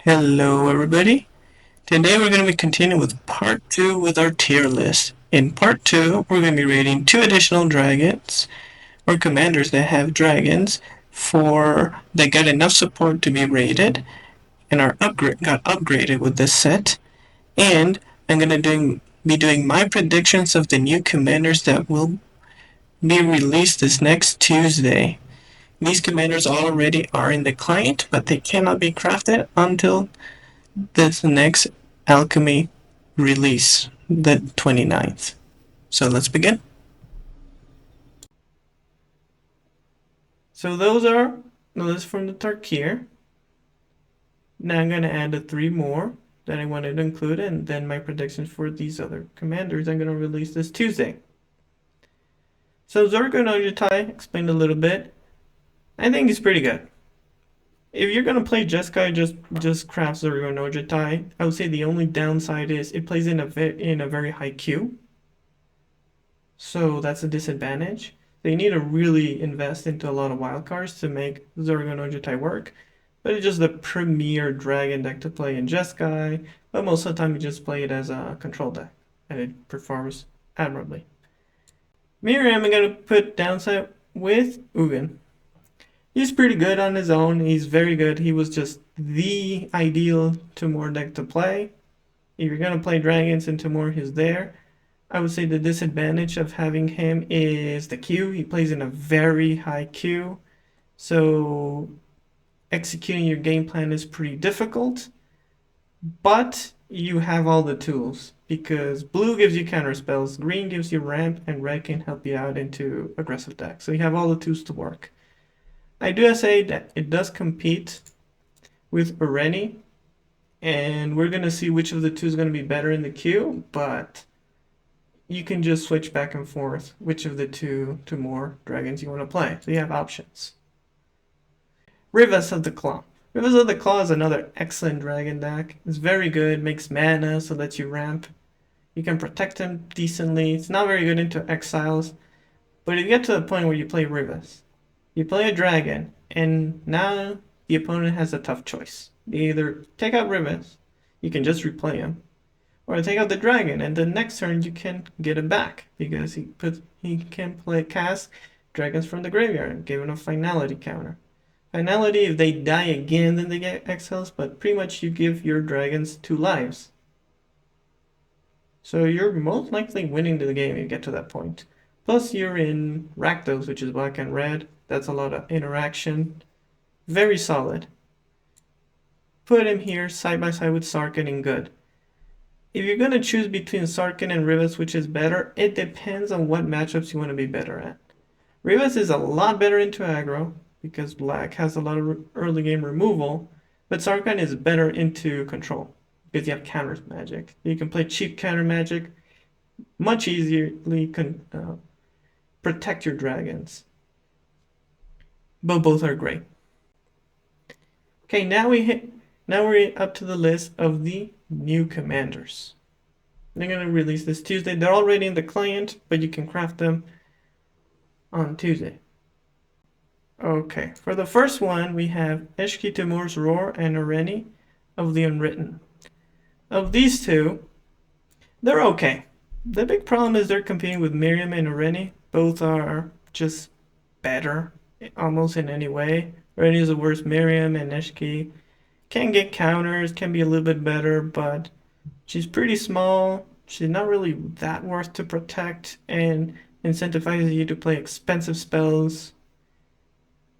Hello everybody. Today we're going to be continuing with part 2 with our tier list. In part 2, we're going to be rating 2 additional dragons, or commanders that have dragons, that got enough support to be rated, and got upgraded with this set. And I'm going to be doing my predictions of the new commanders that will be released this next Tuesday. These commanders already are in the client, but they cannot be crafted until this next alchemy release, the 29th. So let's begin. So those are the list from the Tarkir. Now I'm going to add the 3 more that I wanted to include, and then my predictions for these other commanders I'm going to release this Tuesday. So Zurgo and Ojutai explained a little bit. I think he's pretty good. If you're going to play Jeskai, just craft Zurgo and Ojutai. I would say the only downside is it plays in a very high queue. So that's a disadvantage. They need to really invest into a lot of wildcards to make Zurgo and Ojutai work. But it's just the premier dragon deck to play in Jeskai. But most of the time you just play it as a control deck. And it performs admirably. Miirym, I'm going to put downside with Ugin. He's pretty good on his own. He's very good. He was just the ideal Temur deck to play. If you're going to play dragons in Temur, he's there. I would say the disadvantage of having him is the queue. He plays in a very high queue. So executing your game plan is pretty difficult. But you have all the tools. Because blue gives you counter spells, green gives you ramp, and red can help you out into aggressive decks. So you have all the tools to work. I do say that it does compete with Ureni, and we're going to see which of the two is going to be better in the queue, but you can just switch back and forth which of the two more dragons you want to play. So you have options. Rivaz of the Claw. Rivaz of the Claw is another excellent dragon deck. It's very good, makes mana so that you ramp. You can protect him decently. It's not very good into exiles, but if you get to the point where you play Rivaz, you play a dragon, and now the opponent has a tough choice. They either take out Rivaz, you can just replay him, or take out the dragon, and the next turn you can get him back because he can cast dragons from the graveyard, giving a finality counter. Finality, if they die again, then they get exiles, but pretty much you give your dragons 2 lives. So you're most likely winning the game if you get to that point. Plus you're in Rakdos, which is black and red. That's a lot of interaction. Very solid. Put him here side by side with Sarkhan and good. If you're going to choose between Sarkhan and Rivaz, which is better, it depends on what matchups you want to be better at. Rivaz is a lot better into aggro because black has a lot of early game removal, but Sarkhan is better into control because you have counter magic. You can play cheap counter magic, much easily protect your dragons. But both are great. Okay, now we're up to the list of the new commanders. They're gonna release this Tuesday. They're already in the client, but you can craft them on Tuesday. Okay, for the first one, we have Eshki, Temur's Roar, and Ureni of the Unwritten. Of these two, they're okay. The big problem is they're competing with Miirym and Ureni. Both are just better, almost in any way. Ureni is the worst. Miirym and Eshki can get counters, can be a little bit better, but she's pretty small. She's not really that worth to protect and incentivizes you to play expensive spells,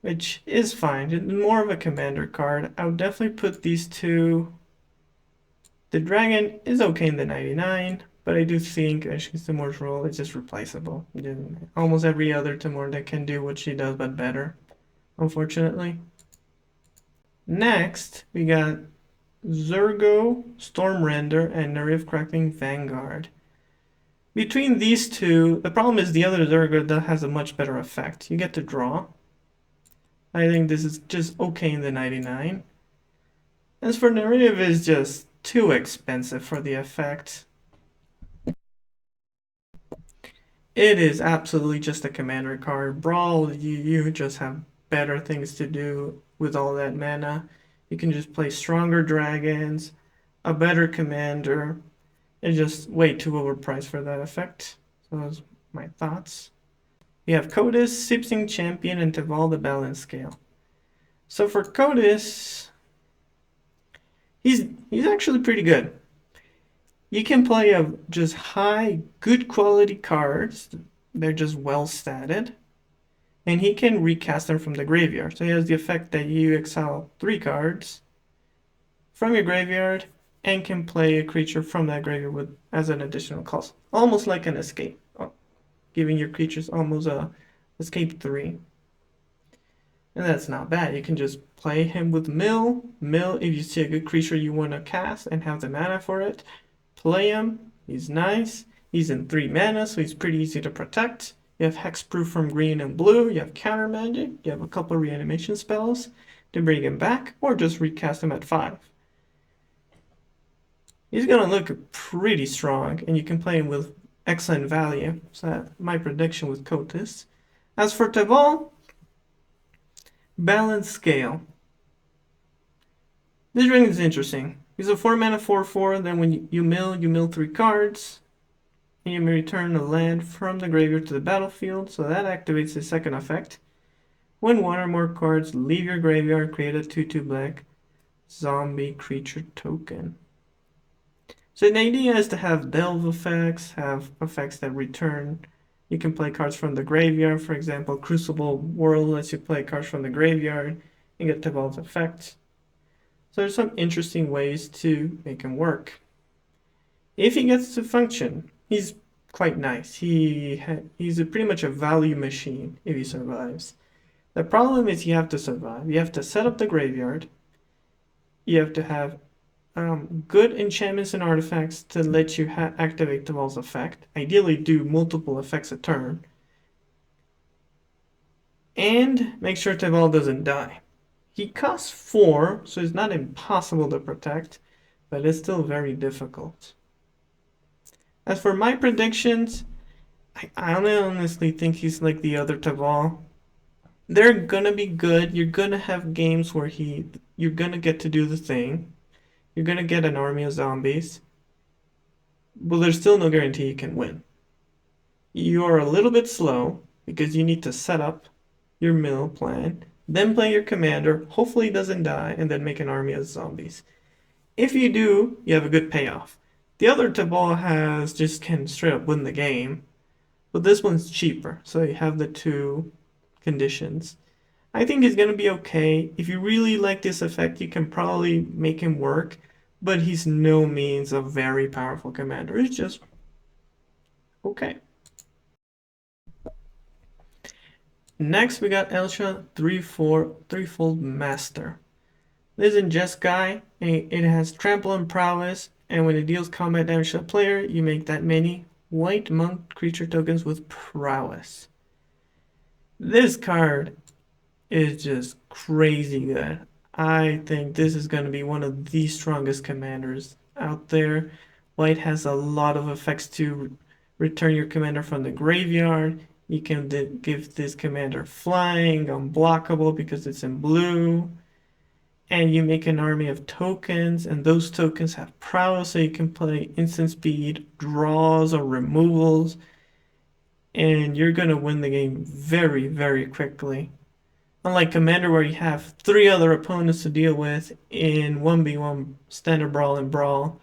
which is fine. It's more of a commander card. I would definitely put these two. The dragon is okay in the 99, but I do think Eshki Temur's role is just replaceable. Almost every other Temur that can do what she does, but better, unfortunately. Next, we got ZurgoStormrender and Neriv Crackling Vanguard. Between these two, the problem is the other Zurgo that has a much better effect. You get to draw. I think this is just okay in the 99. As for Neriv, it's just too expensive for the effect. It is absolutely just a commander card. Brawl, you just have better things to do with all that mana. You can just play stronger dragons, a better commander. It's just way too overpriced for that effect. So those are my thoughts. We have Kotis, Sibsig Champion, and Teval the Balance Scale. So for Kotis, he's actually pretty good. You can play just high, good quality cards. They're just well statted. And he can recast them from the graveyard. So he has the effect that you exile 3 cards from your graveyard and can play a creature from that graveyard as an additional cost. Almost like an escape. Giving your creatures almost a escape 3. And that's not bad. You can just play him with mill. Mill if you see a good creature you want to cast and have the mana for it. Play him. He's nice. He's in 3 mana, so he's pretty easy to protect. You have hexproof from green and blue. You have counter magic. You have a couple of reanimation spells to bring him back, or just recast him at 5. He's going to look pretty strong, and you can play him with excellent value. So that's my prediction with Kotis. As for Teval, Balance Scale. This ring is interesting. He's a 4 mana 4/4, then when you mill 3 cards. And you may return a land from the graveyard to the battlefield, so that activates the second effect. When 1 or more cards leave your graveyard, create a 2/2 black zombie creature token. So the idea is to have delve effects, have effects that return. You can play cards from the graveyard, for example, Crucible World lets you play cards from the graveyard and get Teval's effect. So there's some interesting ways to make him work. If he gets to function, he's quite nice. He's pretty much a value machine if he survives. The problem is you have to survive. You have to set up the graveyard. You have to have good enchantments and artifacts to let you activate Teval's effect. Ideally do multiple effects a turn. And make sure Teval doesn't die. He costs 4, so it's not impossible to protect, but it's still very difficult. As for my predictions, I honestly think he's like the other Teval. They're gonna be good. You're gonna have games where you're gonna get to do the thing. You're gonna get an army of zombies. But there's still no guarantee you can win. You are a little bit slow because you need to set up your mill plan, then play your commander, hopefully he doesn't die, and then make an army of zombies. If you do, you have a good payoff. The other Teval just can straight up win the game, but this one's cheaper, so you have the 2 conditions. I think he's going to be okay. If you really like this effect, you can probably make him work, but he's no means a very powerful commander. It's just okay. Next, we got Elsha Threefold Master. This isn't just guy. It has trample and prowess, and when it deals combat damage to a player, you make that many white monk creature tokens with prowess. This card is just crazy good. I think this is going to be one of the strongest commanders out there. White has a lot of effects to return your commander from the graveyard. You can give this commander flying, unblockable because it's in blue. And you make an army of tokens, and those tokens have prowess, so you can play instant speed, draws, or removals. And you're going to win the game very, very quickly. Unlike Commander, where you have 3 other opponents to deal with in 1v1 standard brawl and brawl,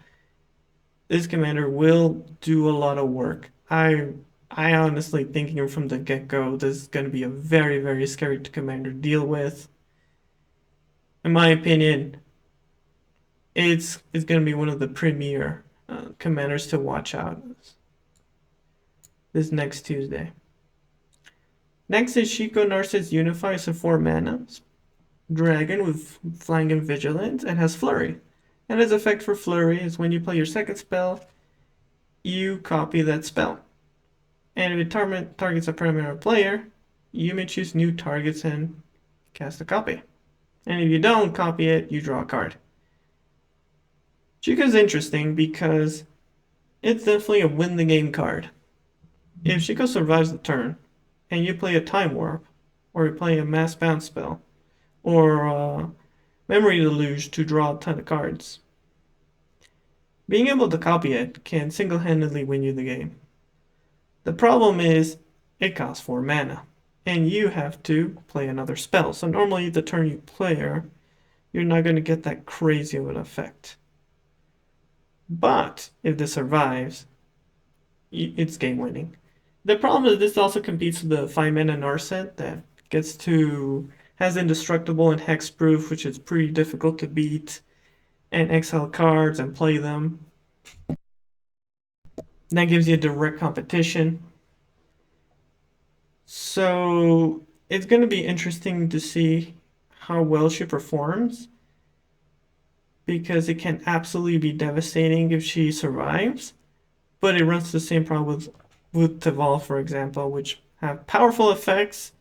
this commander will do a lot of work. I honestly, thinking from the get-go, this is going to be a very, very scary commander to deal with. In my opinion, it's going to be one of the premier commanders to watch out this next Tuesday. Next is Shiko Narset's Unify. It's a 4 mana dragon with flying and vigilance and has flurry. And his effect for flurry is when you play your second spell, you copy that spell. And if it targets a permanent player, you may choose new targets and cast a copy. And if you don't copy it, you draw a card. Shiko's interesting because it's definitely a win the game card. If Shiko survives the turn, and you play a Time Warp, or you play a Mass Bounce spell, or memory deluge to draw a ton of cards. Being able to copy it can single-handedly win you the game. The problem is it costs 4 mana, and you have to play another spell. So normally the turn you play her, you're not going to get that crazy of an effect. But if this survives, it's game winning. The problem is this also competes with the 5 mana Narset that has indestructible and hexproof, which is pretty difficult to beat, and exile cards and play them. That gives you a direct competition. So it's going to be interesting to see how well she performs, because it can absolutely be devastating if she survives, but it runs the same problem with Teval, for example, which have powerful effects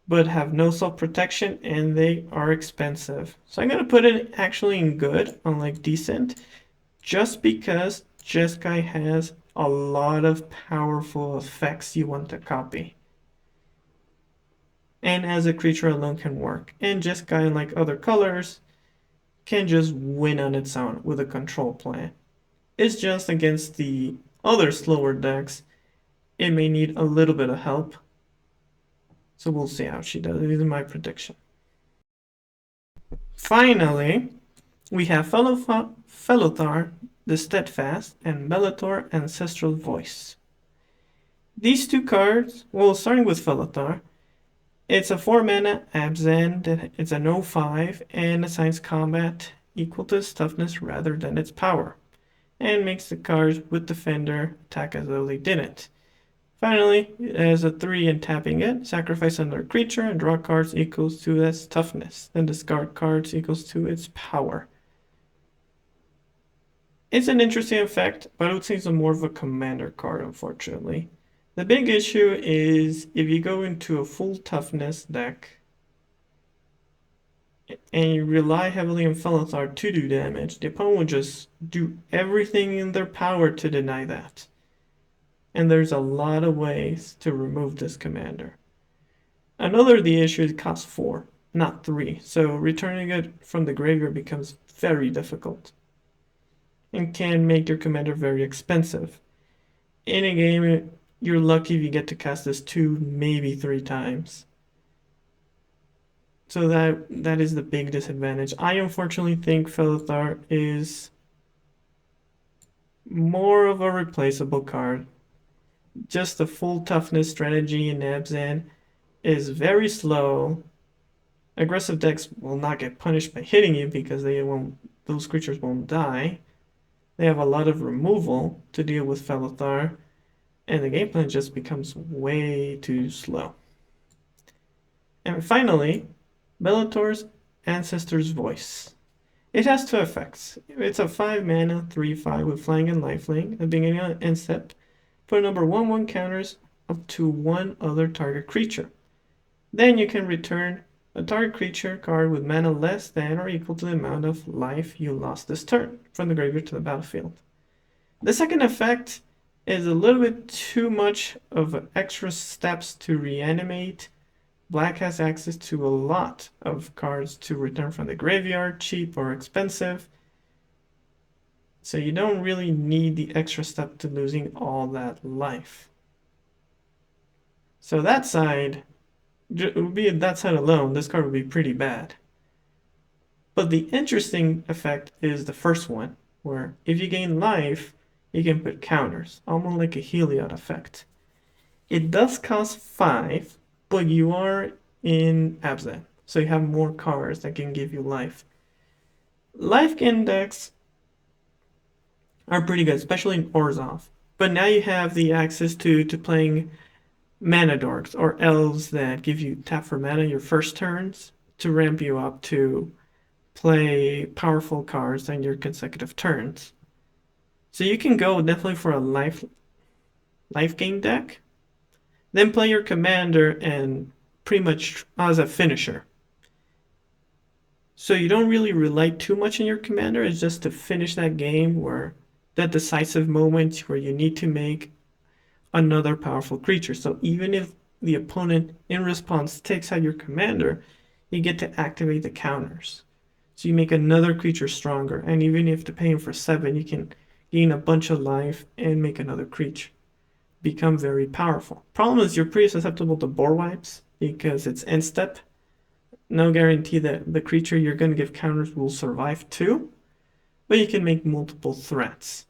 but have no self-protection, and they are expensive. So I'm going to put it actually in good, unlike decent, just because Jeskai has a lot of powerful effects you want to copy. And as a creature alone can work. And Jeskai, unlike other colors, can just win on its own with a control plan. It's just against the other slower decks, it may need a little bit of help. So we'll see how she does. These are my prediction. Finally, we have Felothar, the Steadfast, and Betor, Ancestral Voice. These two cards, well, starting with Felothar, it's a 4 mana Abzan, it's an 0/5, and assigns combat equal to its toughness rather than its power, and makes the cards with Defender attack as though they didn't. Finally, as a 3 and tapping it, sacrifice another creature and draw cards equals to its toughness, then discard cards equals to its power. It's an interesting effect, but I would say it's more of a commander card, unfortunately. The big issue is if you go into a full toughness deck and you rely heavily on Felothar to do damage, the opponent will just do everything in their power to deny that. And there's a lot of ways to remove this commander. Another of the issues costs 4, not 3, so returning it from the graveyard becomes very difficult and can make your commander very expensive. In a game, you're lucky if you get to cast this 2, maybe 3 times. So that is the big disadvantage. I unfortunately think Felothar is more of a replaceable card. Just the full toughness strategy in Abzan is very slow. Aggressive decks will not get punished by hitting you because those creatures won't die. They have a lot of removal to deal with Felothar, and the game plan just becomes way too slow. And finally, Bellator's Ancestor's Voice. It has 2 effects. It's a 5 mana 3/5 with flying and lifelink at the beginning of end step. Put number 1/1 counters up to 1 other target creature. Then you can return a target creature card with mana less than or equal to the amount of life you lost this turn from the graveyard to the battlefield. The second effect is a little bit too much of extra steps to reanimate. Black has access to a lot of cards to return from the graveyard, cheap or expensive. So you don't really need the extra step to losing all that life. So that side, it would be that side alone, this card would be pretty bad. But the interesting effect is the first one, where if you gain life, you can put counters, almost like a Heliod effect. It does cost 5, but you are in Abzan, so you have more cards that can give you life. Life gain decks are pretty good, especially in Orzhov. But now you have the access to playing mana dorks or elves that give you tap for mana your first turns to ramp you up to play powerful cards on your consecutive turns. So you can go definitely for a life gain deck, then play your commander and pretty much as a finisher. So you don't really rely too much on your commander, it's just to finish that game where that decisive moment where you need to make another powerful creature. So even if the opponent in response takes out your commander, you get to activate the counters. So you make another creature stronger, and even if you're paying for 7, you can gain a bunch of life and make another creature become very powerful. Problem is you're pretty susceptible to board wipes because it's end step. No guarantee that the creature you're going to give counters will survive too, but you can make multiple threats.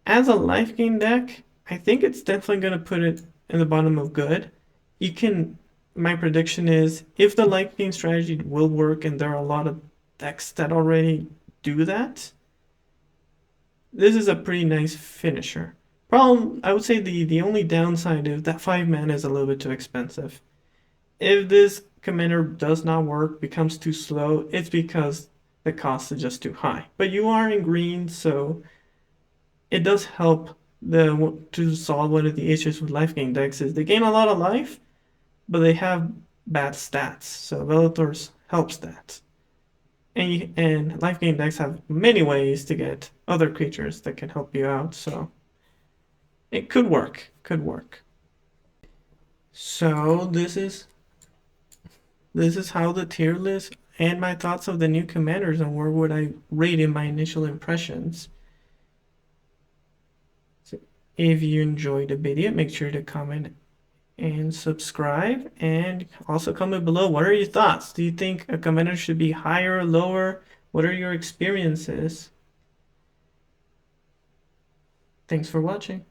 As a life gain deck, I think it's definitely going to put it in the bottom of good. You can, my prediction is, if the life gain strategy will work, and there are a lot of decks that already do that, this is a pretty nice finisher. Problem, I would say the only downside is that 5 mana is a little bit too expensive. If this commander does not work, becomes too slow, it's because the cost is just too high. But you are in green, so it does help to solve one of the issues with life gain decks is they gain a lot of life, but they have bad stats. So Felothar helps that. And life gain decks have many ways to get other creatures that can help you out, so it could work. Could work. So this is how the tier list and my thoughts of the new commanders and where would I rate in my initial impressions. So if you enjoyed the video, make sure to comment and subscribe, and also comment below what are your thoughts. Do you think a commander should be higher or lower? What are your experiences? Thanks for watching.